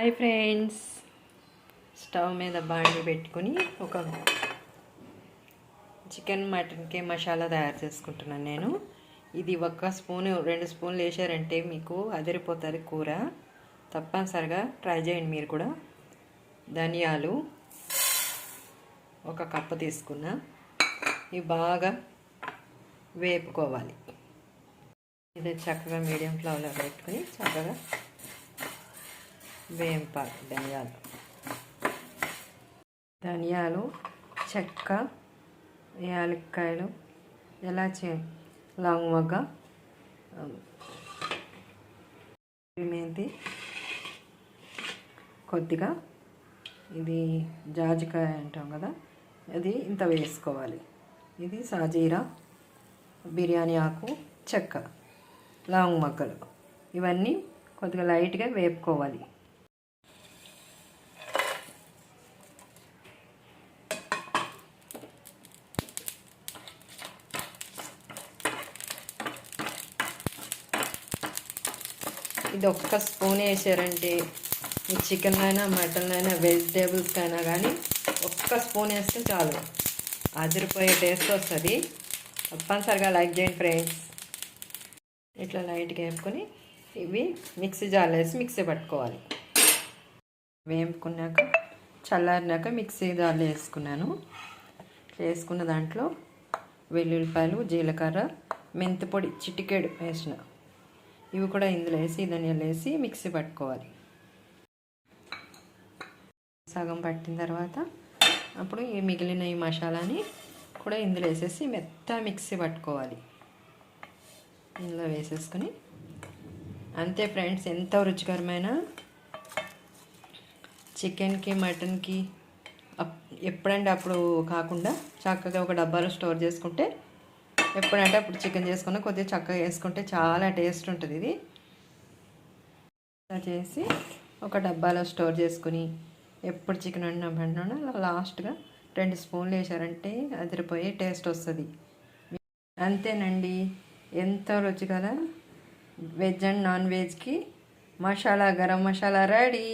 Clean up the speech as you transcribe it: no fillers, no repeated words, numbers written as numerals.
Hi friends, stove మీద బాండి పెట్టుకుని ఒక చికెన్ మటన్కి మసాలా తయారు చేసుకుంటున్నాను నేను. ఇది ఒక స్పూన్ 2 స్పూన్లు వేసారంటే మీకు అదిరిపోతుంది కూర. తప్పనిసరిగా ట్రై చేయండి మీరు కూడా. ధనియాలు ఒక కప్పు తీసుకున్నా, ఇవి బాగా వేపుకోవాలి. ఇది చక్కగా మీడియం ఫ్లేమ్లో పెట్టుకుని చక్కగా వేంపాలి. ధనియాలు, చెక్క, యాలక్కాయలు, ఇలాచి, లవంగ, మెంతి, కొద్దిగా ఇది జాజికాయ అంటాం కదా, అది ఇంత వేసుకోవాలి. ఇది సాజీరా, బిర్యానీ ఆకు, చెక్క, లవంగ మొగ్గలు, ఇవన్నీ కొద్దిగా లైట్గా వేపుకోవాలి. ఇది ఒక్క స్పూన్ వేసారంటే ఈ చికెన్ అయినా మటన్ అయినా వెజిటేబుల్స్ అయినా కానీ ఒక్క స్పూన్ వేస్తే చాలు, అదిరిపోయే టేస్ట్ వస్తుంది. తప్పనిసరిగా లైక్ చేయండి ఫ్రెండ్స్. ఇట్లా లైట్గా వేపుకొని ఇవి మిక్సీ జార్లో వేసి మిక్సీ పట్టుకోవాలి. వేపుకున్నాక చల్లారినాక మిక్సీ జార్లో వేసుకున్నాను. వేసుకున్న దాంట్లో వెల్లుల్లిపాయలు, జీలకర్ర, మెంతి పొడి చిటికెడు వేసిన, ఇవి కూడా ఇందులో వేసి ధనియాలు వేసి మిక్సీ పట్టుకోవాలి. సగం పట్టిన తర్వాత అప్పుడు ఈ మిగిలిన ఈ మసాలాని కూడా ఇందులో వేసేసి మెత్త మిక్సీ పట్టుకోవాలి. ఇందులో వేసేసుకొని అంతే ఫ్రెండ్స్, ఎంతో రుచికరమైన చికెన్కి మటన్కి ఎప్పుడంటే అప్పుడు కాకుండా చక్కగా ఒక డబ్బాలో స్టోర్ చేసుకుంటే ఎప్పుడంటే అప్పుడు చికెన్ చేసుకున్న కొద్దిగా చక్కగా వేసుకుంటే చాలా టేస్ట్ ఉంటుంది. ఇది చేసి ఒక డబ్బాలో స్టోర్ చేసుకుని ఎప్పుడు చికెన్ వండినా లాస్ట్గా 2 స్పూన్లు వేసారంటే అదిరిపోయే టేస్ట్ వస్తుంది. అంతేనండి, ఎంతో రుచికర వెజ్ అండ్ నాన్ వెజ్కి మసాలా, గరం మసాలా రెడీ.